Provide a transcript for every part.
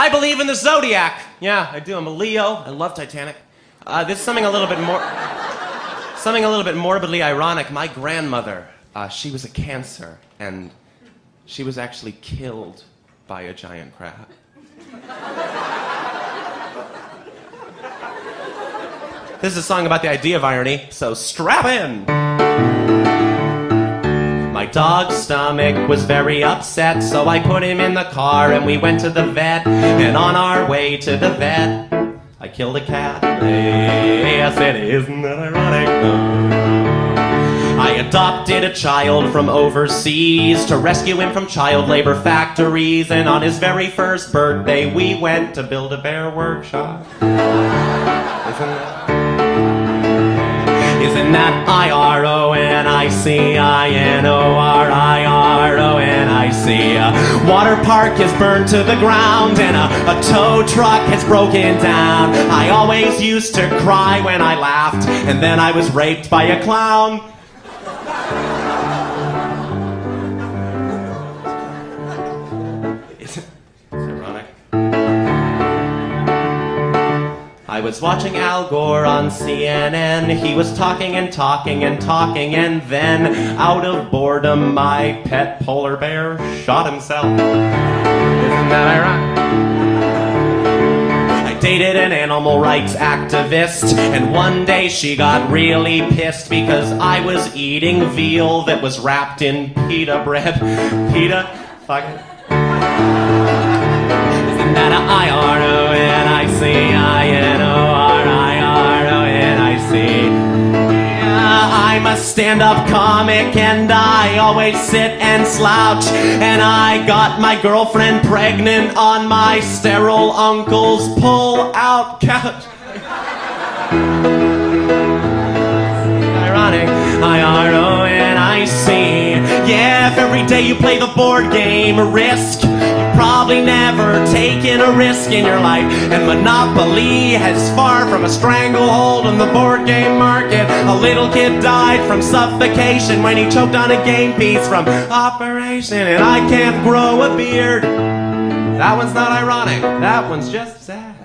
I believe in the zodiac. Yeah, I do. I'm a Leo. I love Titanic. This is something a little bit morbidly ironic. My grandmother, she was a Cancer, and she was actually killed by a giant crab. This is a song about the idea of irony, so strap in. My dog's stomach was very upset, so I put him in the car and we went to the vet. And on our way to the vet, I killed a cat. Hey, I said, isn't that ironic? I adopted a child from overseas to rescue him from child labor factories. And on his very first birthday, we went to build a bear workshop. Isn't that I-R-O-N-I-C-I-N-O-R-I-R-O-N-I-C? Water park is burned to the ground and a tow truck has broken down. I always used to cry when I laughed, and then I was raped by a clown. It's ironic. I was watching Al Gore on CNN. He was talking and talking and talking, and then, out of boredom, my pet polar bear shot himself. Isn't that ironic? I dated an animal rights activist, and one day she got really pissed because I was eating veal that was wrapped in pita bread. Pita? Fuck it. Isn't that a I-R-O-N-I-C-I-N-O-R-I-R-O-N-I-C? Yeah, I'm a stand-up comic and I always sit and slouch, and I got my girlfriend pregnant on my sterile uncle's pull-out couch. Ironic. I-R-O-N-I-C. Yeah, if every day you play the board game Risk, you've probably never taken a risk in your life. And Monopoly has far from a stranglehold on the board game market. A little kid died from suffocation when he choked on a game piece from Operation. And I can't grow a beard. That one's not ironic. That one's just sad.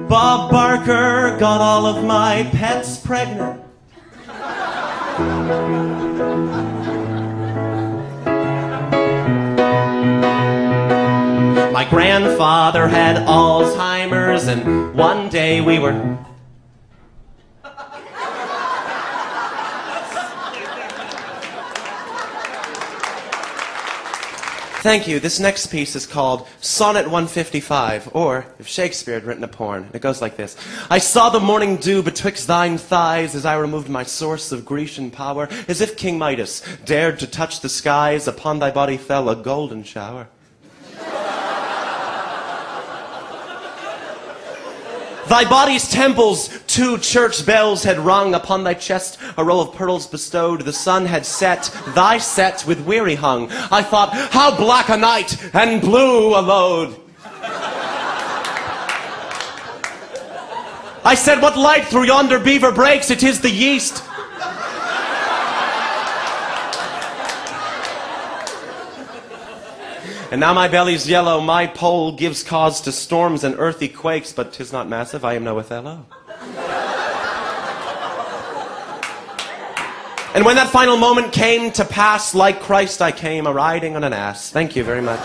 Bob Barker got all of my pets pregnant. My grandfather had Alzheimer's, and one day we were... Thank you. This next piece is called Sonnet 155, or if Shakespeare had written a porn. It goes like this. I saw the morning dew betwixt thine thighs as I removed my source of Grecian power, as if King Midas dared to touch the skies, upon thy body fell a golden shower. Thy body's temples 2 church bells had rung, upon thy chest a row of pearls bestowed. The sun had set, thy set with weary hung. I thought, how black a night and blue a load. I said, what light through yonder beaver breaks? It is the yeast. And now my belly's yellow, my pole gives cause to storms and earthy quakes, but 'tis not massive, I am no Othello. And when that final moment came to pass, like Christ I came a-riding on an ass. Thank you very much.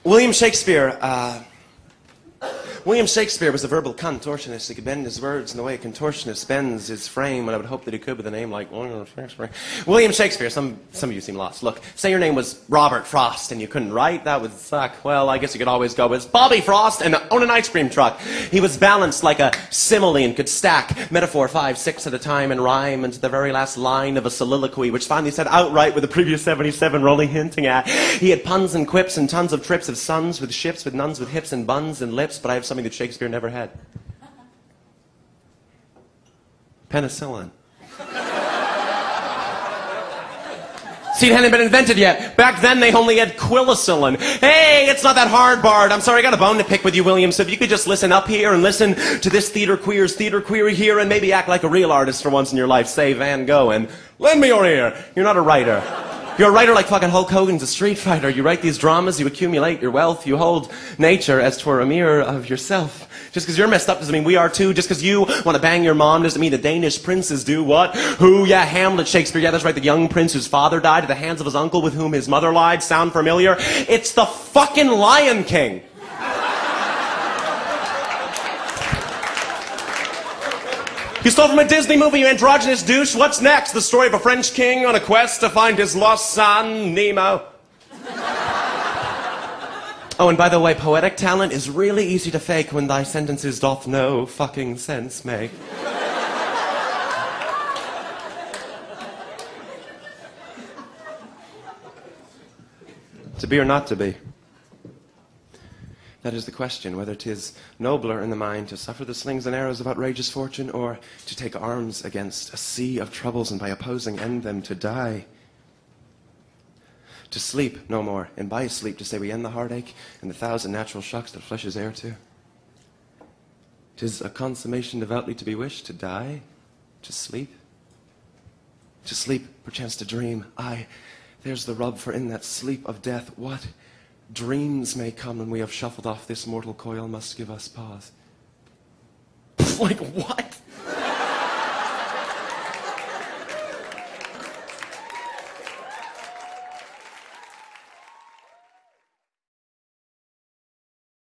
William Shakespeare was a verbal contortionist. He could bend his words in the way a contortionist bends his frame, and I would hope that he could with a name like William Shakespeare. William Shakespeare, some of you seem lost. Look, say your name was Robert Frost and you couldn't write, that would suck. Well, I guess you could always go as Bobby Frost and own an ice cream truck. He was balanced like a simile and could stack metaphor 5, 6 at a time and rhyme into the very last line of a soliloquy, which finally said outright with the previous 77 we're only hinting at. He had puns and quips and tons of trips of sons with ships, with nuns, with hips and buns and lips, but I have something that Shakespeare never had. Penicillin. See, it hadn't been invented yet. Back then, they only had quillicillin. Hey, it's not that hard, Bard. I'm sorry, I got a bone to pick with you, William, so if you could just listen up here and listen to this theater queer's theater query here and maybe act like a real artist for once in your life. Say Van Gogh and lend me your ear. You're not a writer. You're a writer like fucking Hulk Hogan's a street fighter. You write these dramas, you accumulate your wealth, you hold nature as 'twere a mirror of yourself. Just because you're messed up doesn't mean we are too. Just because you want to bang your mom doesn't mean the Danish princes do. What? Who? Yeah, Hamlet, Shakespeare. Yeah, that's right, the young prince whose father died at the hands of his uncle with whom his mother lied. Sound familiar? It's the fucking Lion King. You stole from a Disney movie, you androgynous douche. What's next? The story of a French king on a quest to find his lost son, Nemo. Oh, and by the way, poetic talent is really easy to fake when thy sentences doth no fucking sense make. To be or not to be? That is the question, whether 'tis nobler in the mind to suffer the slings and arrows of outrageous fortune, or to take arms against a sea of troubles and by opposing end them to die. To sleep no more, and by sleep to say we end the heartache and the thousand natural shocks that flesh is heir to. 'Tis a consummation devoutly to be wished, to die, to sleep. To sleep, perchance to dream. Aye, there's the rub, for in that sleep of death, what dreams may come when we have shuffled off this mortal coil must give us pause. Like what?